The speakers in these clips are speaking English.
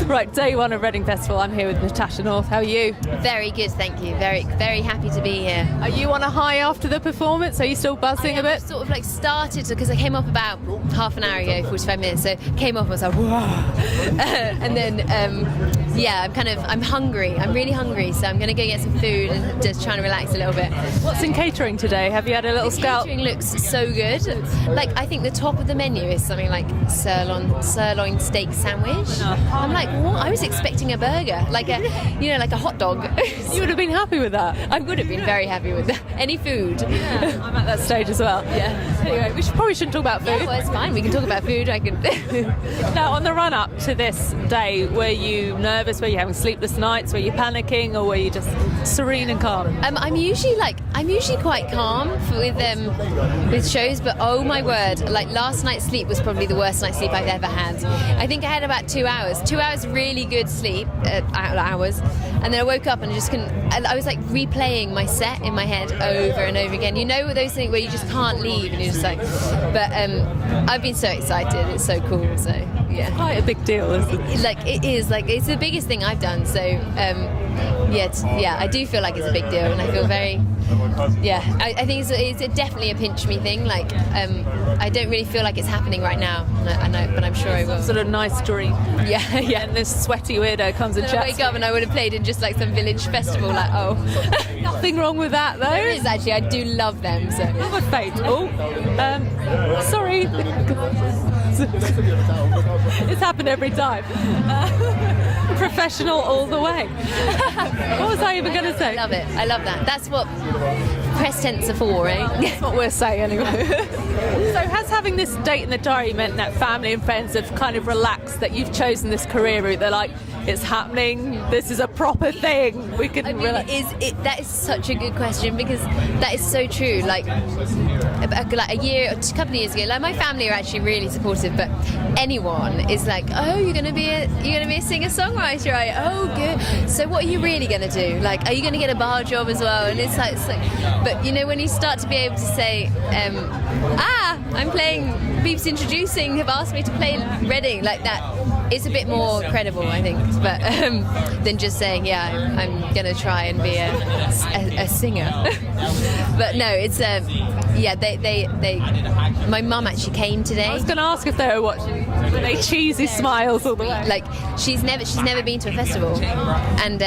Right, day one of Reading Festival. I'm here with Natasha North. How are you? Very good, thank you. Very, very happy to be here. Are you on a high after the performance? Are you still buzzing a bit? Sort of like started because I came off about half an hour ago, 45 minutes. So came off and was like, whoa. And then, I'm hungry. I'm really hungry. So I'm going to go get some food and just try and relax a little bit. What's in catering today? Have you had a little scout? Catering looks so good. Like, I think the top of the menu is something like sirloin steak sandwich. I'm like, what? I was expecting a burger, like a hot dog. You would have been happy with that. I would have been very happy with that. Any food. Yeah, I'm at that stage as well. Yeah. Anyway, we probably shouldn't talk about food. Yeah, well, it's fine. We can talk about food. I can. Now, on the run up to this day, were you nervous? Were you having sleepless nights? Were you panicking, or were you just serene and calm? I'm usually quite calm with shows, but oh my word, like last night's sleep was probably the worst night's sleep I've ever had. I think I had about 2 hours. 2 hours really good sleep, hours, and then I woke up and I just couldn't. I was like replaying my set in my head over and over again. You know those things where you just can't leave, and you're just like. But I've been so excited. It's so cool. So yeah, Quite a big deal, isn't it? It's the biggest thing I've done. So I do feel like it's a big deal, and I feel very. Yeah, I think it's definitely a pinch me thing. Like, I don't really feel like it's happening right now. I know, but I'm sure I will. Sort of nice dream. Yeah. And this sweaty weirdo comes and I chats. wake up and I would have played in just like some village festival. Like, oh, Nothing wrong with that, though. there is actually. I do love them. So. Have a fate. Oh, sorry. It's happened every time. Professional all the way. What was I even going to say? I love it. I love that. That's what press tense are for, right? That's what we're saying anyway. So has having this date in the diary meant that family and friends have kind of relaxed, that you've chosen this career route? They're like, it's happening, this is a proper thing, we can relax. That is such a good question, because that is so true. Like a couple of years ago, like my family are actually really supportive, but anyone is like, oh, you're gonna be a singer-songwriter, right? Oh, good. So what are you really gonna do? Like, are you gonna get a bar job as well? And it's like but you know, when you start to be able to say, I'm playing, Beeps Introducing have asked me to play Reading, like that, it's a bit more credible, I think, but than just saying, I'm gonna try and be a singer. But no, it's my mum actually came today. I was going to ask if they were watching. Were they cheesy smiles all the way? Like, she's never been to a festival, and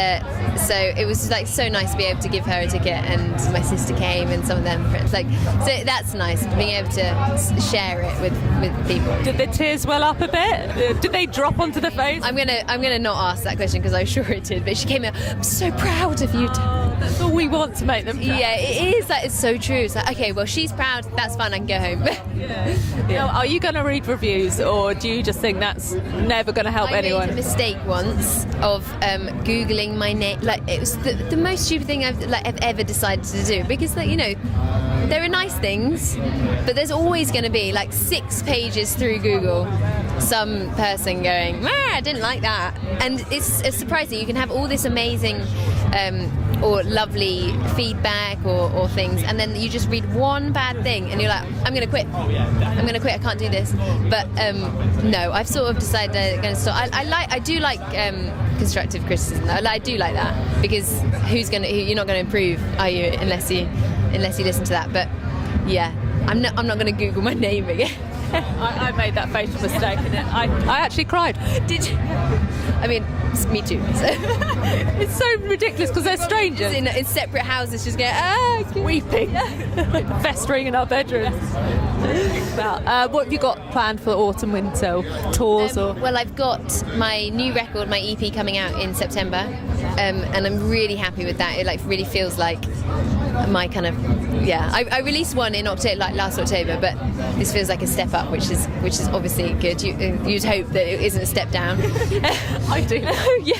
so it was like so nice to be able to give her a ticket, and my sister came and some of them friends. Like, so that's nice being able to share it with people. Did the tears well up a bit? Did they drop onto the face? I'm gonna not ask that question, because I'm sure it did. But she came out, I'm so proud of you. That's all we want, to make them proud. Yeah, it is. Like, it's so true. It's like, okay, well, she's proud. That's fine. I can go home. Yeah. Now, are you going to read reviews, or do you just think that's never going to help anyone? I made a mistake once of googling my name. Like, it was the most stupid thing I've ever decided to do, because, like, you know, there are nice things, but there's always going to be like 6 pages through Google some person going, I didn't like that. And it's surprising. You can have all this amazing or lovely feedback or things, and then you just read one bad thing and you're like, I'm going to quit, I can't do this. But no, I've sort of decided I'm going to stop. I do like constructive criticism. I do like that, because you're not going to improve, are you, unless you listen to that. But yeah, I'm not going to Google my name again. I made that fatal mistake, and I actually cried. Did you? I mean, me too. So. It's so ridiculous, because they're strangers. In separate houses, just going, weeping, festering in our bedrooms. What have you got planned for autumn, winter tours? Well, I've got my new record, my EP, coming out in September, and I'm really happy with that. It like really feels like my kind of I released one in October, like last October, but this feels like a step up, which is obviously good. You'd hope that it isn't a step down. I do. Yeah.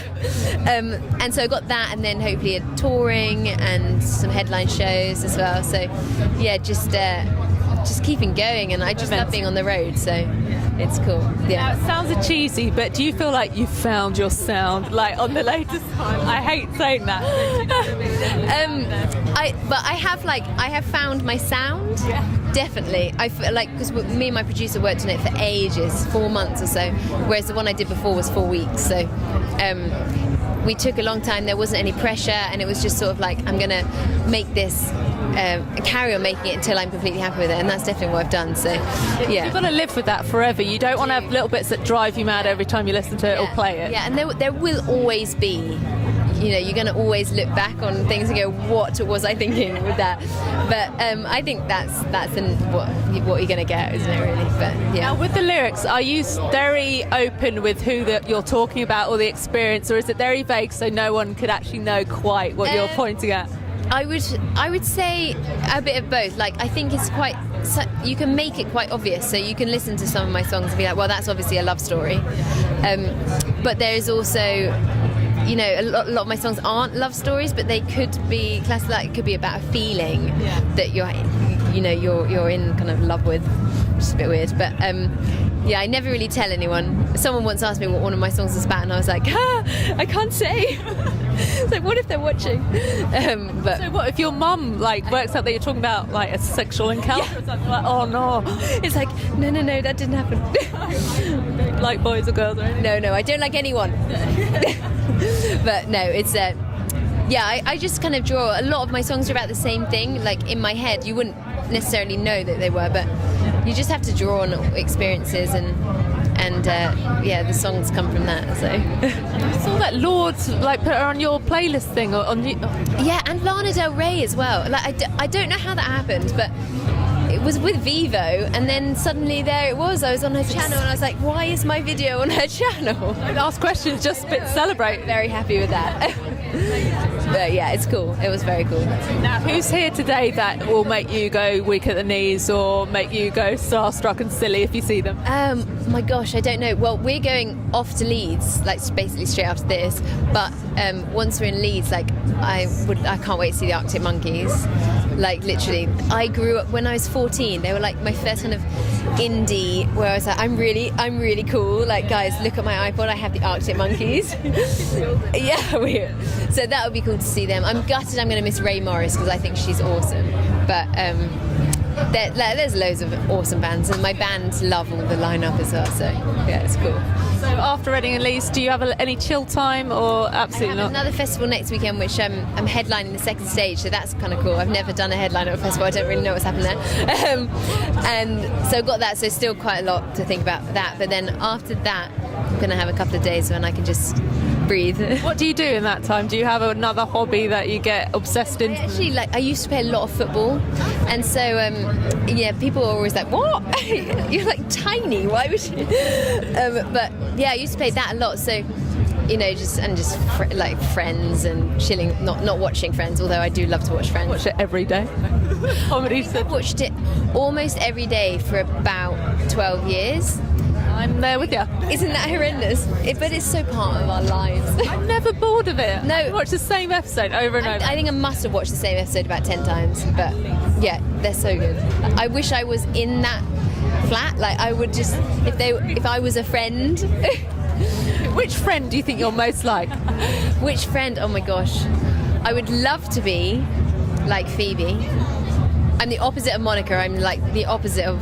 And so I got that, and then hopefully a touring and some headline shows as well. So yeah, just just keeping going, and I just love being on the road, so it's cool. Now, it sounds cheesy, but do you feel like you found your sound, like on the latest time? I hate saying that. I have found my sound. Yeah. Definitely. I feel like, because me and my producer worked on it for ages, 4 months or so, whereas the one I did before was 4 weeks. So we took a long time. There wasn't any pressure, and it was just sort of like, I'm going to make this, carry on making it until I'm completely happy with it, and that's definitely what I've done. So yeah, you've got to live with that forever. You don't want to have little bits that drive you mad every time you listen to it or play it. Yeah, and there will always be, you know, you're going to always look back on things and go, what was I thinking with that? But I think that's what you're going to get, isn't it, really? But yeah. Now, with the lyrics, are you very open with who you're talking about or the experience, or is it very vague so no one could actually know quite what you're pointing at? I would say a bit of both. Like, I think it's quite, you can make it quite obvious. So you can listen to some of my songs and be like, well, that's obviously a love story. But there's also, you know, a lot of my songs aren't love stories, but they could be classified. Like, it could be about a feeling that you're in kind of love with, which is a bit weird. But yeah, I never really tell anyone. Someone once asked me what one of my songs was about, and I was like, I can't say. It's like, what if they're watching? But so what if your mum like works out that you're talking about like a sexual encounter? Yeah. Or something? Like, oh no, it's like, no, that didn't happen. Like boys or girls or anything? No, I don't like anyone. But no, it's yeah, I just kind of draw. A lot of my songs are about the same thing. Like, in my head, you wouldn't necessarily know that they were, but you just have to draw on experiences, and yeah, the songs come from that. So I saw that Lord like put her on your playlist thing or on you. Yeah, and Lana Del Rey as well. Like, I don't know how that happened, but it was with Vivo, and then suddenly there it was. I was on her channel, and I was like, why is my video on her channel? Don't ask questions, just celebrate. Very happy with that. But yeah, it's cool. It was very cool. Now, who's here today that will make you go weak at the knees or make you go starstruck and silly if you see them? My gosh, I don't know. Well, we're going off to Leeds, like basically straight after this. But once we're in Leeds, like I can't wait to see the Arctic Monkeys. Like, literally, I grew up when I was 14. They were like my first kind of indie, where I was like, I'm really cool. Like, guys, look at my iPod. I have the Arctic Monkeys. Yeah, weird. So that would be cool to see them. I'm gutted I'm going to miss Ray Morris because I think she's awesome. But there's loads of awesome bands, and my bands love all the lineup as well. So yeah, it's cool. So after Reading and Leeds, do you have any chill time or absolutely I have not? another festival next weekend, which I'm headlining the second stage, so that's kind of cool. I've never done a headline at a festival. I don't really know what's happened there. And so I've got that, so still quite a lot to think about that. But then after that, I'm going to have a couple of days when I can just breathe. What do you do in that time? Do you have another hobby that you get obsessed in? Actually, like, I used to play a lot of football, and so yeah, people are always like, "What? You're like tiny. Why would you?" But yeah, I used to play that a lot. So, you know, like Friends and chilling, not watching Friends. Although I do love to watch Friends. Watch it every day. I've watched it almost every day for about 12 years. I'm there with you. Isn't that horrendous? But it's so part of our lives. I'm never bored of it. No. I watch the same episode over and over. I think I must have watched the same episode about 10 times. But yeah, they're so good. I wish I was in that flat. Like, I would just, if I was a friend. Which friend do you think you're most like? Which friend? Oh my gosh. I would love to be like Phoebe. I'm the opposite of Monica. I'm like the opposite of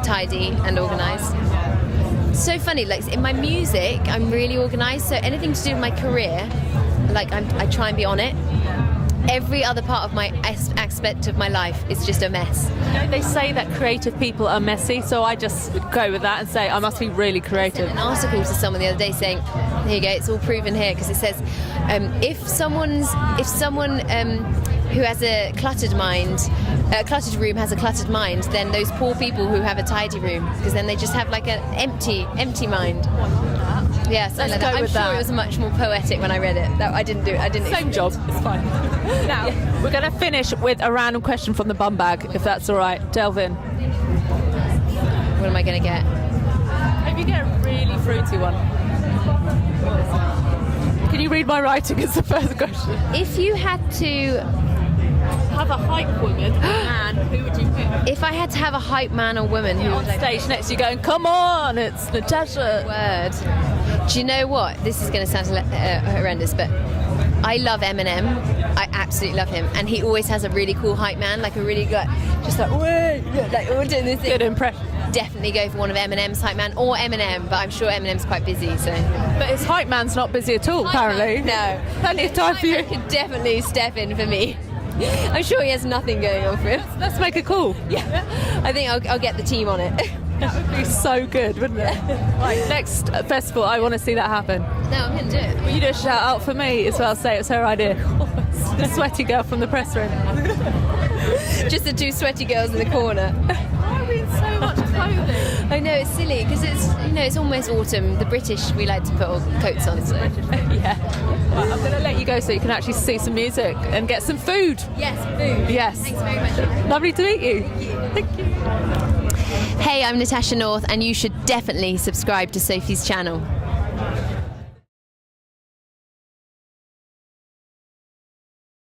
tidy and organised. So funny, like in my music, I'm really organised. So anything to do with my career, like I try and be on it. Every other part of my aspect of my life is just a mess. They say that creative people are messy, so I just go with that and say I must be really creative. An article to someone the other day saying, "Here you go, it's all proven here," because it says if someone who has a cluttered room has a cluttered mind, then those poor people who have a tidy room, because then they just have like an empty mind. Yeah, so like I'm sure it was much more poetic when I read it. I didn't do it. I didn't. Same job. It's fine. Now we're going to finish with a random question from the bum bag, if that's all right. Delve in. What am I going to get? Hope you get a really fruity one. Can you read my writing as the first question? If you had to have a hype woman, man, who would you pick? If I had to have a hype man or woman, who On would I stage next to you going, come on, it's Natasha. Word. Do you know what? This is going to sound horrendous, but I love Eminem. I absolutely love him, and he always has a really cool hype man, like a really good, just like all doing this thing. Good impression. Definitely go for one of Eminem's hype man or Eminem, but I'm sure Eminem's quite busy. So, but his hype man's not busy at all, apparently. No, Plenty of time for you. Hype man could definitely step in for me. I'm sure he has nothing going on for him. Let's make a call. Yeah, I think I'll get the team on it. That would be so good, wouldn't it? Right, next festival, I want to see that happen. No, I'm going to do it. Will you do a shout out for me as well? Say it was her idea. The sweaty girl from the press room. Just the two sweaty girls in the corner. I mean, so much clothing. I know, it's silly because it's almost autumn. The British, we like to put all coats on. So. Yeah. Right, I'm going to let you go so you can actually see some music and get some food. Yes, food. Yes. Thanks very much. Lovely to meet you. Thank you. Hey, I'm Natasha North, and you should definitely subscribe to Sophie's channel.